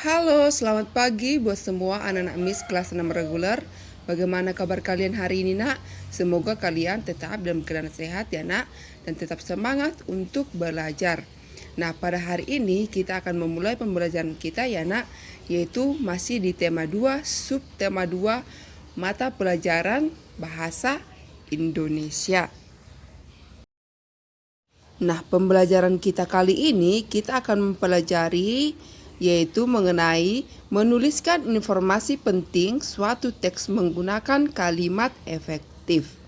Halo, selamat pagi buat semua anak-anak MIS kelas 6 reguler. Bagaimana kabar kalian hari ini, nak? Semoga kalian tetap dalam keadaan sehat ya, nak, dan tetap semangat untuk belajar. Nah, pada hari ini kita akan memulai pembelajaran kita ya, nak, yaitu masih di tema 2, subtema 2, mata pelajaran bahasa Indonesia. Nah, pembelajaran kita kali ini kita akan mempelajari yaitu mengenai menuliskan informasi penting suatu teks menggunakan kalimat efektif.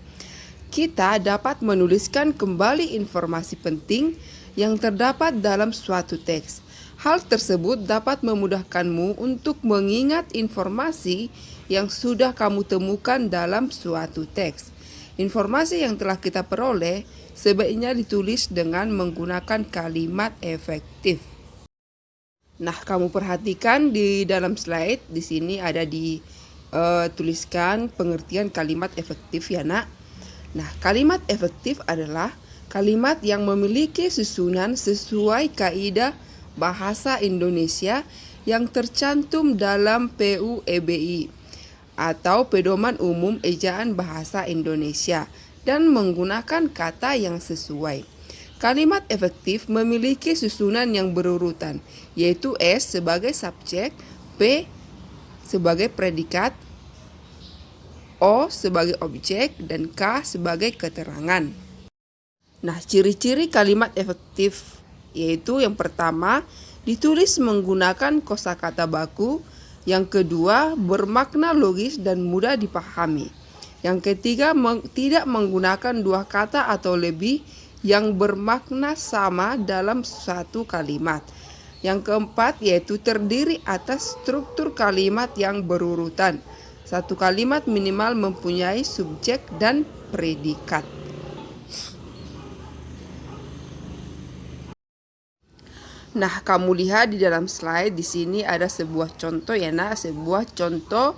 Kita dapat menuliskan kembali informasi penting yang terdapat dalam suatu teks. Hal tersebut dapat memudahkanmu untuk mengingat informasi yang sudah kamu temukan dalam suatu teks. Informasi yang telah kita peroleh sebaiknya ditulis dengan menggunakan kalimat efektif. Nah, kamu perhatikan di dalam slide di sini ada tuliskan pengertian kalimat efektif ya, nak. Nah, kalimat efektif adalah kalimat yang memiliki susunan sesuai kaidah bahasa Indonesia yang tercantum dalam PUEBI atau Pedoman Umum Ejaan Bahasa Indonesia dan menggunakan kata yang sesuai. Kalimat efektif memiliki susunan yang berurutan, yaitu S sebagai subjek, P sebagai predikat, O sebagai objek, dan K sebagai keterangan. Nah, ciri-ciri kalimat efektif yaitu yang pertama, ditulis menggunakan kosakata baku, yang kedua, bermakna logis dan mudah dipahami. Yang ketiga, tidak menggunakan dua kata atau lebih yang bermakna sama dalam satu kalimat. Yang keempat yaitu terdiri atas struktur kalimat yang berurutan. Satu kalimat minimal mempunyai subjek dan predikat. Nah, kamu lihat di dalam slide di sini ada sebuah contoh ya, nak, sebuah contoh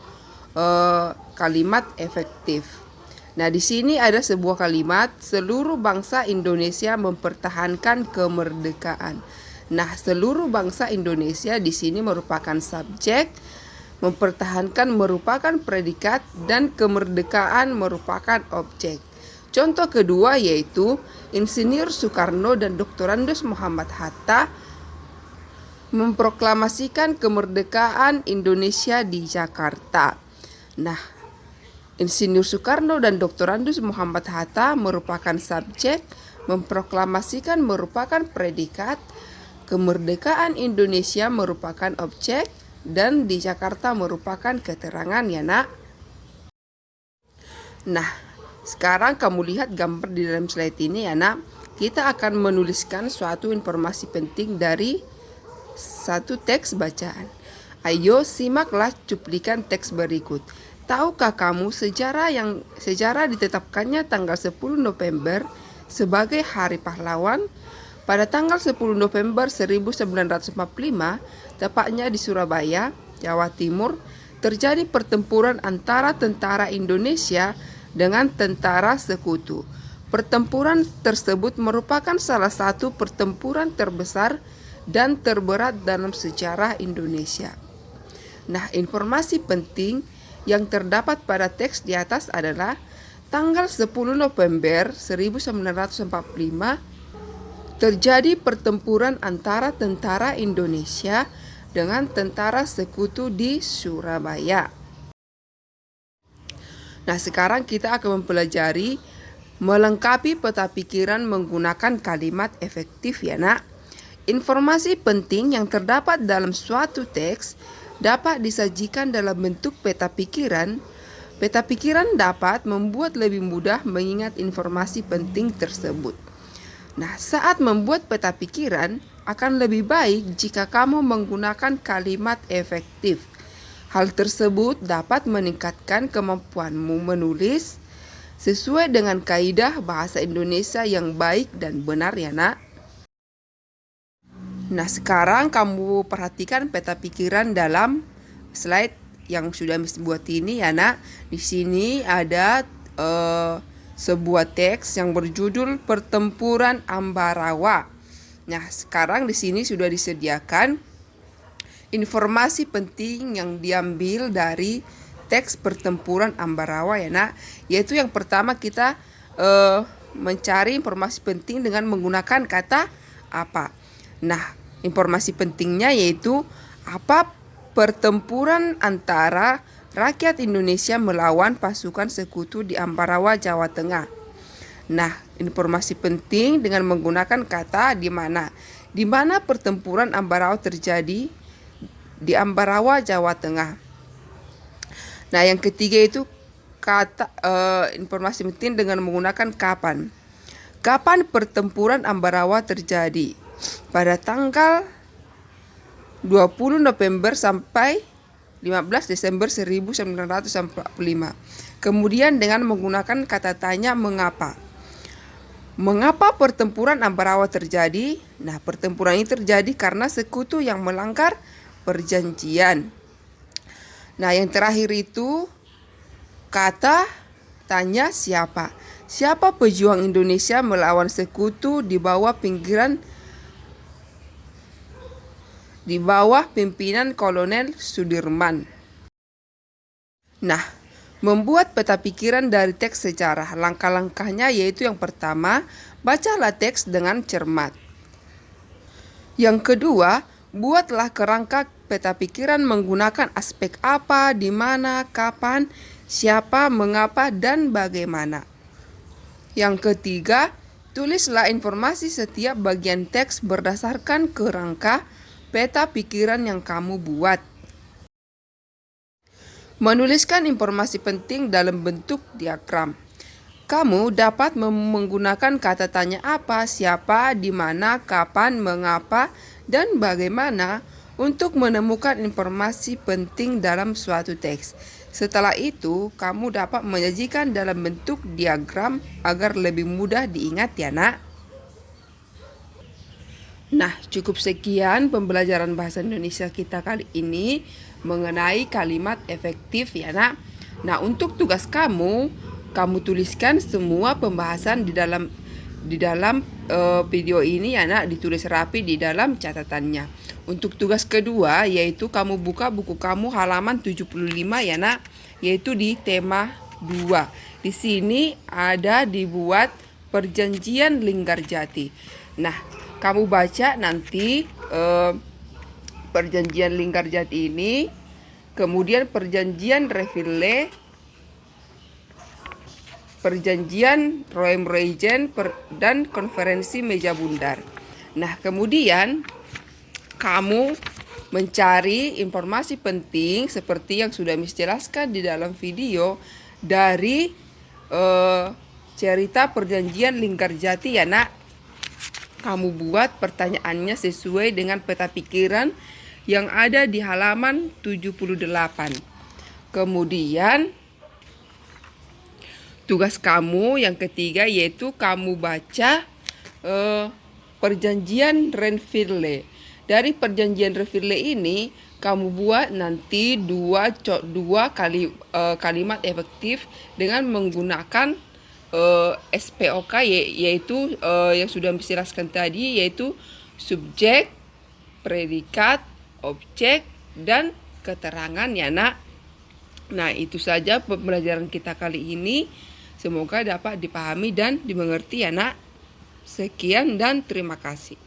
kalimat efektif. Nah, di sini ada sebuah kalimat, seluruh bangsa Indonesia mempertahankan kemerdekaan. Nah, seluruh bangsa Indonesia di sini merupakan subjek, mempertahankan merupakan predikat, dan kemerdekaan merupakan objek. Contoh kedua yaitu Insinyur Soekarno dan Dr. Andes Muhammad Hatta memproklamasikan kemerdekaan Indonesia di Jakarta. Nah, Insinyur Soekarno dan Dr. Andes Muhammad Hatta merupakan subjek, memproklamasikan merupakan predikat, kemerdekaan Indonesia merupakan objek, dan di Jakarta merupakan keterangan ya, nak. Nah, sekarang kamu lihat gambar di dalam slide ini ya, nak. Kita akan menuliskan suatu informasi penting dari satu teks bacaan. Ayo simaklah cuplikan teks berikut. Tahukah kamu sejarah ditetapkannya tanggal 10 November sebagai Hari Pahlawan? Pada tanggal 10 November 1945, tepatnya di Surabaya, Jawa Timur, terjadi pertempuran antara tentara Indonesia dengan tentara sekutu. Pertempuran tersebut merupakan salah satu pertempuran terbesar dan terberat dalam sejarah Indonesia. Nah, informasi penting yang terdapat pada teks di atas adalah tanggal 10 November 1945 terjadi pertempuran antara tentara Indonesia dengan tentara sekutu di Surabaya. Nah, sekarang kita akan mempelajari melengkapi peta pikiran menggunakan kalimat efektif ya, nak. Informasi penting yang terdapat dalam suatu teks dapat disajikan dalam bentuk peta pikiran. Peta pikiran dapat membuat lebih mudah mengingat informasi penting tersebut. Nah, saat membuat peta pikiran akan lebih baik jika kamu menggunakan kalimat efektif. Hal tersebut dapat meningkatkan kemampuanmu menulis sesuai dengan kaidah bahasa Indonesia yang baik dan benar ya, nak. Nah, sekarang kamu perhatikan peta pikiran dalam slide yang sudah Miss buat ini ya, nak. Di sini ada sebuah teks yang berjudul Pertempuran Ambarawa. Nah, sekarang di sini sudah disediakan informasi penting yang diambil dari teks pertempuran Ambarawa ya nak. Yaitu yang pertama kita mencari informasi penting dengan menggunakan kata apa. Nah, informasi pentingnya yaitu apa pertempuran antara rakyat Indonesia melawan pasukan sekutu di Ambarawa, Jawa Tengah. Nah, informasi penting dengan menggunakan kata di mana. Di mana pertempuran Ambarawa terjadi? Di Ambarawa, Jawa Tengah. Nah, yang ketiga itu kata informasi penting dengan menggunakan kapan. Kapan pertempuran Ambarawa terjadi? Pada tanggal 20 November sampai 15 Desember 1945. Kemudian dengan menggunakan kata tanya mengapa. Mengapa pertempuran Ambarawa terjadi? Nah, pertempuran ini terjadi karena sekutu yang melanggar perjanjian. Nah, yang terakhir itu kata tanya siapa. Siapa pejuang Indonesia melawan sekutu di bawah pimpinan Kolonel Sudirman. Nah, membuat peta pikiran dari teks sejarah. Langkah-langkahnya yaitu yang pertama, bacalah teks dengan cermat. Yang kedua, buatlah kerangka peta pikiran menggunakan aspek apa, di mana, kapan, siapa, mengapa, dan bagaimana. Yang ketiga, tulislah informasi setiap bagian teks berdasarkan kerangka peta pikiran yang kamu buat. Menuliskan informasi penting dalam bentuk diagram. Kamu dapat menggunakan kata tanya apa, siapa, di mana, kapan, mengapa, dan bagaimana untuk menemukan informasi penting dalam suatu teks. Setelah itu, kamu dapat menyajikan dalam bentuk diagram agar lebih mudah diingat ya nak. Nah, cukup sekian pembelajaran bahasa Indonesia kita kali ini mengenai kalimat efektif ya nak. Nah, untuk tugas kamu tuliskan semua pembahasan di dalam video ini ya nak, ditulis rapi di dalam catatannya. Untuk tugas kedua yaitu kamu buka buku kamu halaman 75 ya nak, yaitu di tema 2. Di sini ada dibuat perjanjian Linggarjati. Nah, kamu baca nanti perjanjian Linggarjati ini, kemudian perjanjian Reville, perjanjian Roem-Roejen, dan konferensi meja bundar. Nah, kemudian kamu mencari informasi penting seperti yang sudah Miss jelaskan di dalam video dari cerita perjanjian Linggarjati ya nak. Kamu buat pertanyaannya sesuai dengan peta pikiran yang ada di halaman 78. Kemudian tugas kamu yang ketiga yaitu kamu baca perjanjian Renville. Dari perjanjian Renville ini kamu buat nanti dua kalimat efektif dengan menggunakan SPOK yaitu yang sudah dijelaskan tadi, yaitu subjek, predikat, objek, dan keterangan ya nak. Nah, itu saja pembelajaran kita kali ini. Semoga dapat dipahami dan dimengerti ya nak. Sekian dan terima kasih.